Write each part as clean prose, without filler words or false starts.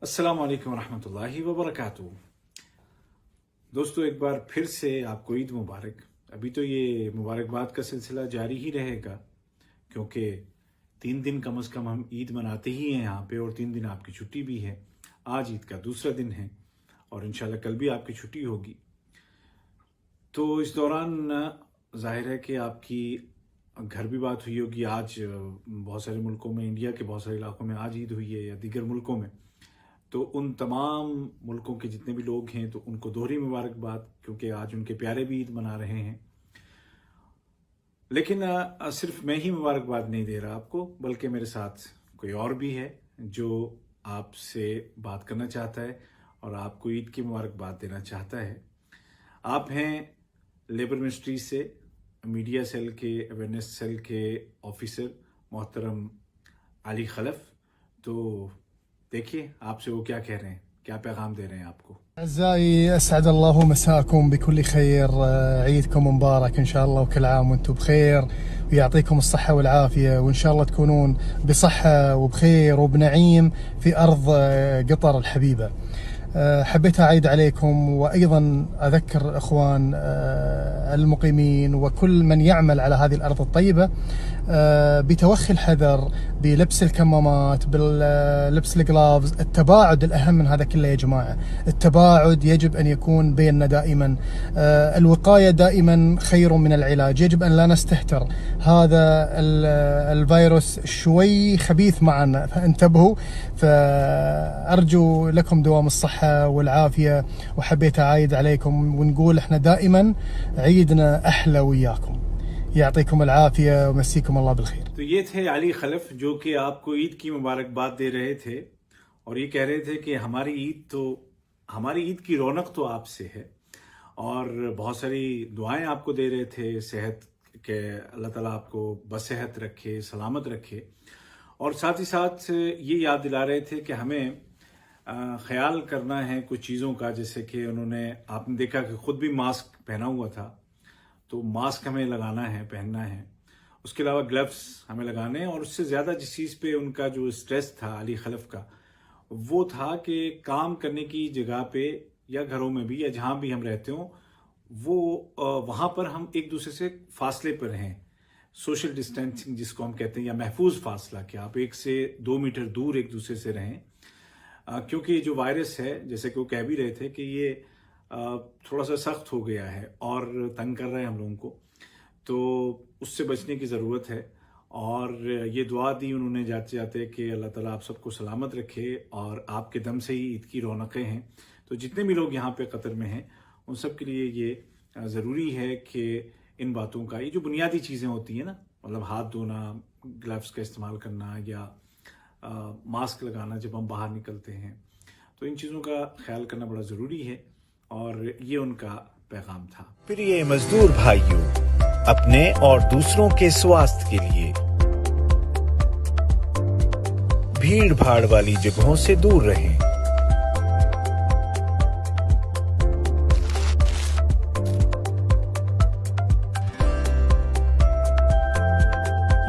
السلام علیکم ورحمۃ اللہ وبرکاتہ۔ دوستو، ایک بار پھر سے آپ کو عید مبارک۔ ابھی تو یہ مبارکباد کا سلسلہ جاری ہی رہے گا، کیونکہ 3 دن کم از کم ہم عید مناتے ہی ہیں یہاں پہ، اور 3 دن آپ کی چھٹی بھی ہے۔ آج عید کا دوسرا دن ہے اور انشاءاللہ کل بھی آپ کی چھٹی ہوگی۔ تو اس دوران ظاہر ہے کہ آپ کی گھر بھی بات ہوئی ہوگی۔ آج بہت سارے ملکوں میں، انڈیا کے بہت سارے علاقوں میں آج عید ہوئی ہے، یا دیگر ملکوں میں، تو ان تمام ملکوں کے جتنے بھی لوگ ہیں تو ان کو دوہری مبارکباد، کیونکہ آج ان کے پیارے بھی عید منا رہے ہیں۔ لیکن صرف میں ہی مبارکباد نہیں دے رہا آپ کو، بلکہ میرے ساتھ کوئی اور بھی ہے جو آپ سے بات کرنا چاہتا ہے اور آپ کو عید کی مبارکباد دینا چاہتا ہے۔ آپ ہیں لیبر منسٹری سے میڈیا سیل کے اویئرنیس سیل کے آفیسر محترم علی خلف۔ تو دیکھیے آپ سے وہ کیا کہہ رہے ہیں، کیا پیغام دے رہے ہیں آپ کو۔ أعزائي أسعد الله مساكم بكل خير. عيدكم مبارك إن شاء الله، وكل عام وأنتم بخير، ويعطيكم الصحة والعافية، وإن شاء الله تكونون بصحة وبخير وبنعيم في أرض قطر الحبيبة. حبيت أعيد عليكم، وأيضا أذكر إخوان المقيمين وكل من يعمل على هذه الأرض الطيبة بتوخي الحذر، بلبس الكمامات، بلبس الجلافز. التباعد الأهم من هذا كله يا جماعة، التباعد يجب أن يكون بيننا دائما. الوقاية دائما خير من العلاج، يجب أن لا نستهتر. هذا الفيروس شوي خبيث معنا، فانتبهوا. فأرجو لكم دوام الصحة والعافية، وحبيت أعايد عليكم ونقول إحنا دائما عيدنا أحلى وياكم. يعطيكم العافية ومسيكم الله بالخير. تو یہ تھے علی خلف، جو کہ آپ کو عید کی مبارکباد دے رہے تھے، اور یہ کہہ رہے تھے کہ ہماری عید کی رونق تو آپ سے ہے، اور بہت ساری دعائیں آپ کو دے رہے تھے صحت کے، اللہ تعالیٰ آپ کو بصحت رکھے، سلامت رکھے، اور ساتھ ہی ساتھ یہ یاد دلا رہے تھے کہ ہمیں خیال کرنا ہے کچھ چیزوں کا، جیسے کہ آپ نے دیکھا کہ خود بھی ماسک پہنا ہوا تھا، تو ماسک ہمیں لگانا ہے، پہننا ہے۔ اس کے علاوہ گلوز ہمیں لگانے ہیں، اور اس سے زیادہ جس چیز پہ ان کا جو اسٹریس تھا علی خلف کا، وہ تھا کہ کام کرنے کی جگہ پہ یا گھروں میں بھی یا جہاں بھی ہم رہتے ہوں، وہاں پر ہم ایک دوسرے سے فاصلے پر رہیں، سوشل ڈسٹینسنگ جس کو ہم کہتے ہیں، یا محفوظ فاصلہ، کہ آپ 1 سے 2 میٹر دور ایک دوسرے سے رہیں، کیونکہ یہ جو وائرس ہے، جیسے کہ وہ کہہ بھی رہے تھے کہ یہ تھوڑا سا سخت ہو گیا ہے اور تنگ کر رہے ہیں ہم لوگوں کو، تو اس سے بچنے کی ضرورت ہے۔ اور یہ دعا دی انہوں نے جاتے جاتے کہ اللہ تعالیٰ آپ سب کو سلامت رکھے، اور آپ کے دم سے ہی عید کی رونقیں ہیں۔ تو جتنے بھی لوگ یہاں پہ قطر میں ہیں، ان سب کے لیے یہ ضروری ہے کہ ان باتوں کا، یہ جو بنیادی چیزیں ہوتی ہیں نا، مطلب ہاتھ دھونا، گلوز کا استعمال کرنا، یا ماسک لگانا جب ہم باہر نکلتے ہیں، تو ان چیزوں کا خیال کرنا بڑا ضروری ہے، اور یہ ان کا پیغام تھا۔ پریے مزدور بھائیوں، اپنے اور دوسروں کے سواستھ کے لیے بھیڑ بھاڑ والی جگہوں سے دور رہیں۔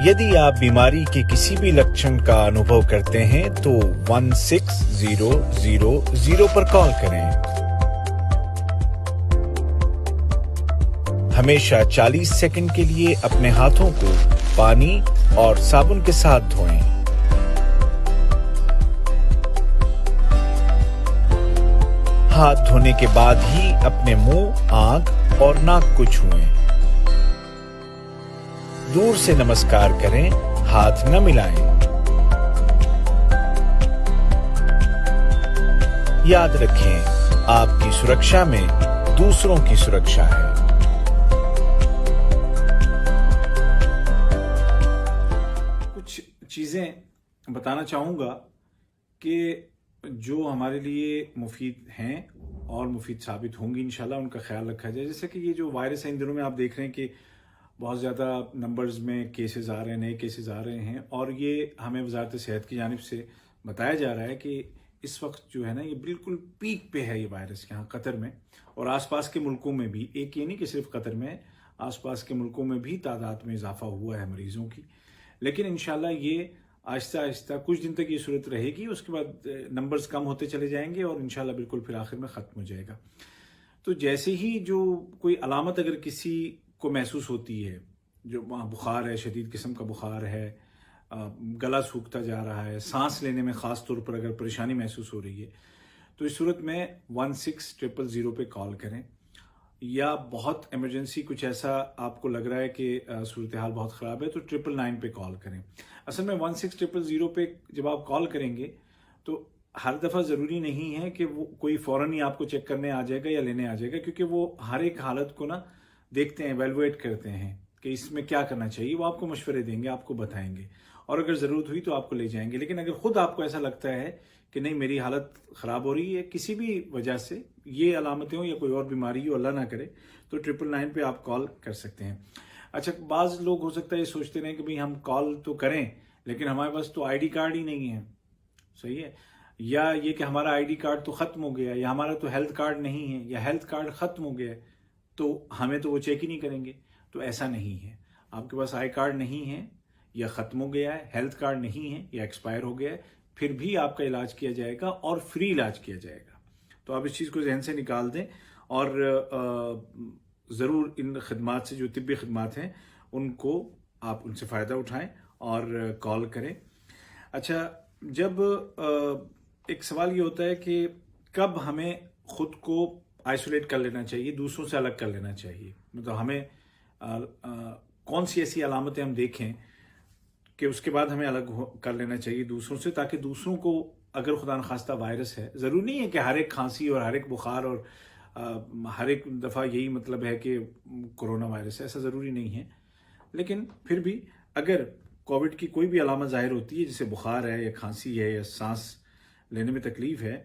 یدی آپ بیماری کے کسی بھی لکشن کا انوبھو کرتے ہیں تو 1600 پر کال کریں۔ ہمیشہ 40 سیکنڈ کے لیے اپنے ہاتھوں کو پانی اور صابن کے ساتھ دھوئیں۔ ہاتھ دھونے کے بعد ہی اپنے منہ، آنکھ اور ناک کو چھوئیں۔ دور سے نمسکار کریں، ہاتھ نہ ملائیں۔ یاد رکھیں، آپ کی سرکشا میں دوسروں کی سرکشا ہے۔ کچھ چیزیں بتانا چاہوں گا کہ جو ہمارے لیے مفید ہیں اور مفید ثابت ہوں گی انشاءاللہ، ان کا خیال رکھا جائے۔ جیسے کہ یہ جو وائرس ہے، ان دنوں میں آپ دیکھ رہے ہیں کہ بہت زیادہ نمبرز میں کیسز آ رہے ہیں، نئے کیسز آ رہے ہیں، اور یہ ہمیں وزارت صحت کی جانب سے بتایا جا رہا ہے کہ اس وقت جو ہے نا، یہ بالکل پیک پہ ہے یہ وائرس یہاں قطر میں، اور آس پاس کے ملکوں میں بھی۔ ایک یہ نہیں کہ صرف قطر میں، آس پاس کے ملکوں میں بھی تعداد میں اضافہ ہوا ہے مریضوں کی۔ لیکن انشاءاللہ یہ آہستہ آہستہ کچھ دن تک یہ صورت رہے گی، اس کے بعد نمبرز کم ہوتے چلے جائیں گے اور انشاءاللہ بالکل پھر آخر میں ختم ہو جائے گا۔ تو جیسے ہی جو کوئی علامت اگر کسی کو محسوس ہوتی ہے، جو بخار ہے، شدید قسم کا بخار ہے، گلا سوکھتا جا رہا ہے، سانس لینے میں خاص طور پر اگر پریشانی محسوس ہو رہی ہے، تو اس صورت میں 1600 پہ کال کریں، یا بہت ایمرجنسی کچھ ایسا آپ کو لگ رہا ہے کہ صورتحال بہت خراب ہے تو 999 پہ کال کریں۔ اصل میں 1600 پہ جب آپ کال کریں گے تو ہر دفعہ ضروری نہیں ہے کہ وہ کوئی فوراً ہی آپ کو چیک کرنے آ جائے گا یا لینے آ جائے گا، کیونکہ وہ ہر ایک حالت کو نا دیکھتے ہیں، ایویلویٹ کرتے ہیں کہ اس میں کیا کرنا چاہیے، وہ آپ کو مشورے دیں گے، آپ کو بتائیں گے، اور اگر ضرورت ہوئی تو آپ کو لے جائیں گے۔ لیکن اگر خود آپ کو ایسا لگتا ہے کہ نہیں میری حالت خراب ہو رہی ہے کسی بھی وجہ سے، یہ علامتیں ہوں یا کوئی اور بیماری ہو، اللہ نہ کرے، تو 999 پہ آپ کال کر سکتے ہیں۔ اچھا، بعض لوگ ہو سکتا ہے یہ سوچتے رہیں کہ بھئی ہم کال تو کریں لیکن ہمارے پاس تو آئی ڈی کارڈ ہی نہیں ہے، صحیح ہے، یا یہ کہ ہمارا آئی ڈی کارڈ تو ختم ہو گیا، یا ہمارا تو ہیلتھ کارڈ نہیں ہے، یا ہیلتھ کارڈ ختم ہو گیا ہے تو ہمیں تو وہ چیک ہی نہیں کریں گے۔ تو ایسا نہیں ہے، آپ کے پاس آئی کارڈ نہیں ہے، یا ختم ہو گیا ہے، ہیلتھ کارڈ نہیں ہے، یا ایکسپائر ہو گیا ہے، پھر بھی آپ کا علاج کیا جائے گا اور فری علاج کیا جائے گا۔ تو آپ اس چیز کو ذہن سے نکال دیں، اور ضرور ان خدمات سے، جو طبی خدمات ہیں، ان کو آپ ان سے فائدہ اٹھائیں اور کال کریں۔ اچھا، جب ایک سوال یہ ہوتا ہے کہ کب ہمیں خود کو آئسولیٹ کر لینا چاہیے، دوسروں سے الگ کر لینا چاہیے، مطلب ہمیں کون سی ایسی علامتیں ہم دیکھیں کہ اس کے بعد ہمیں الگ کر لینا چاہیے دوسروں سے، تاکہ دوسروں کو اگر خدا نخواستہ وائرس ہے، ضروری نہیں ہے کہ ہر ایک کھانسی اور ہر ایک بخار اور ہر ایک دفعہ یہی مطلب ہے کہ کرونا وائرس ہے، ایسا ضروری نہیں ہے، لیکن پھر بھی اگر کووڈ کی کوئی بھی علامت ظاہر ہوتی ہے، جیسے بخار ہے یا کھانسی ہے یا سانس لینے میں تکلیف ہے،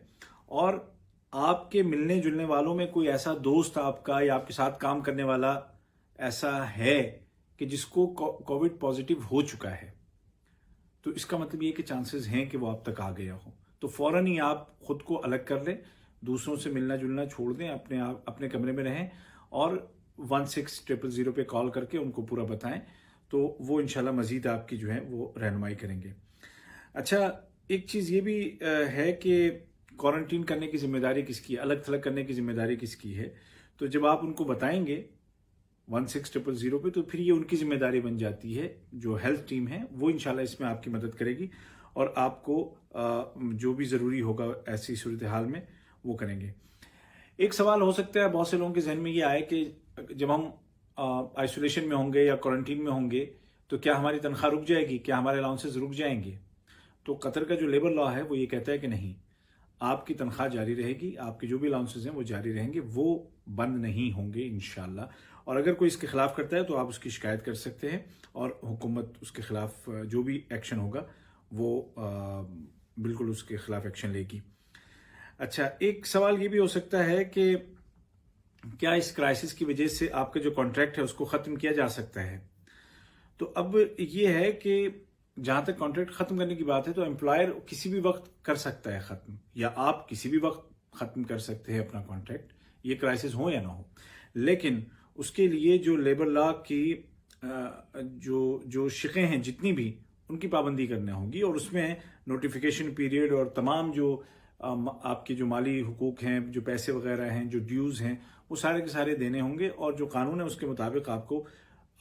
اور آپ کے ملنے جلنے والوں میں کوئی ایسا دوست آپ کا یا آپ کے ساتھ کام کرنے والا ایسا ہے کہ جس کو کووڈ پازیٹیو ہو چکا ہے، تو اس کا مطلب یہ کہ چانسز ہیں کہ وہ آپ تک آ گیا ہو، تو فوراً ہی آپ خود کو الگ کر لیں، دوسروں سے ملنا جلنا چھوڑ دیں، اپنے کمرے میں رہیں، اور 1600 پہ کال کر کے ان کو پورا بتائیں، تو وہ انشاءاللہ مزید آپ کی جو ہے وہ رہنمائی کریں گے۔ اچھا، ایک چیز یہ بھی ہے کہ کوارنٹین کرنے کی ذمہ داری کس کی ہے، الگ تھلگ کرنے کی ذمہ داری کس کی ہے، تو جب آپ ان کو بتائیں گے 1600 پہ، تو پھر یہ ان کی ذمہ داری بن جاتی ہے، جو ہیلتھ ٹیم ہے وہ انشاءاللہ اس میں آپ کی مدد کرے گی، اور آپ کو جو بھی ضروری ہوگا ایسی صورتحال میں وہ کریں گے۔ ایک سوال ہو سکتا ہے بہت سے لوگوں کے ذہن میں یہ آئے کہ جب ہم آئسولیشن میں ہوں گے یا کوارنٹین میں ہوں گے تو کیا ہماری تنخواہ رک جائے گی، کیا ہمارے الاؤنسز رک جائیں گے؟ تو قطر کا جو لیبر لا ہے وہ یہ کہتا ہے کہ نہیں، آپ کی تنخواہ جاری رہے گی، آپ کے جو بھی الاؤنسز ہیں وہ جاری رہیں گے، وہ بند نہیں ہوں گے انشاءاللہ، اور اگر کوئی اس کے خلاف کرتا ہے تو آپ اس کی شکایت کر سکتے ہیں، اور حکومت اس کے خلاف جو بھی ایکشن ہوگا وہ بالکل اس کے خلاف ایکشن لے گی۔ اچھا، ایک سوال یہ بھی ہو سکتا ہے کہ کیا اس کرائسس کی وجہ سے آپ کا جو کانٹریکٹ ہے اس کو ختم کیا جا سکتا ہے؟ تو اب یہ ہے کہ جہاں تک کانٹریکٹ ختم کرنے کی بات ہے تو امپلائر کسی بھی وقت کر سکتا ہے ختم، یا آپ کسی بھی وقت ختم کر سکتے ہیں اپنا کانٹریکٹ، یہ کرائسس ہو یا نہ ہو، لیکن اس کے لیے جو لیبر لا کی جو شقیں ہیں جتنی بھی، ان کی پابندی کرنا ہوگی، اور اس میں نوٹیفیکیشن پیریڈ اور تمام جو آپ کے جو مالی حقوق ہیں، جو پیسے وغیرہ ہیں، جو ڈیوز ہیں، وہ سارے کے سارے دینے ہوں گے، اور جو قانون ہے اس کے مطابق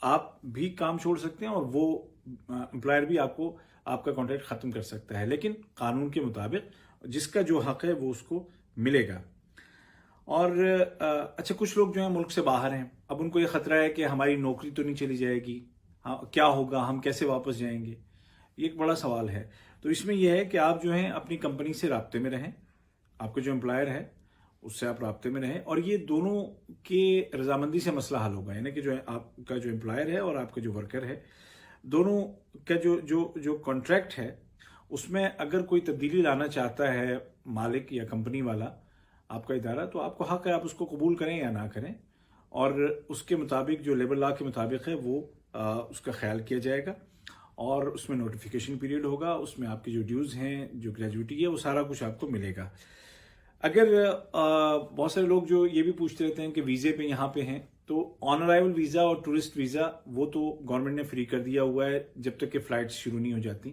آپ بھی کام چھوڑ سکتے ہیں، اور وہ امپلائر بھی آپ کا کانٹریکٹ ختم کر سکتا ہے، لیکن قانون کے مطابق جس کا جو حق ہے وہ اس کو ملے گا۔ اور اچھا، کچھ لوگ جو ہیں ملک سے باہر ہیں، اب ان کو یہ خطرہ ہے کہ ہماری نوکری تو نہیں چلی جائے گی، کیا ہوگا، ہم کیسے واپس جائیں گے، یہ ایک بڑا سوال ہے۔ تو اس میں یہ ہے کہ آپ جو ہیں اپنی کمپنی سے رابطے میں رہیں، آپ کا جو امپلائر ہے اس سے آپ رابطے میں رہیں، اور یہ دونوں کے رضامندی سے مسئلہ حل ہوگا، یعنی کہ جو آپ کا جو امپلائر ہے اور آپ کا جو ورکر ہے، دونوں کا جو کانٹریکٹ ہے اس میں اگر کوئی تبدیلی لانا چاہتا ہے مالک یا کمپنی والا، آپ کا ادارہ، تو آپ کو حق ہے آپ اس کو قبول کریں یا نہ کریں، اور اس کے مطابق جو لیبر لا کے مطابق ہے وہ اس کا خیال کیا جائے گا، اور اس میں نوٹیفیکیشن پیریڈ ہوگا، اس میں آپ کی جو ڈیوز ہیں، جو گریجویٹی ہے، وہ سارا کچھ آپ کو ملے گا۔ اگر بہت سارے لوگ جو یہ بھی پوچھتے رہتے ہیں کہ ویزے پہ یہاں پہ ہیں، تو آن ارائیول ویزا اور ٹورسٹ ویزا وہ تو گورنمنٹ نے فری کر دیا ہوا ہے جب تک کہ فلائٹس شروع نہیں ہو جاتی،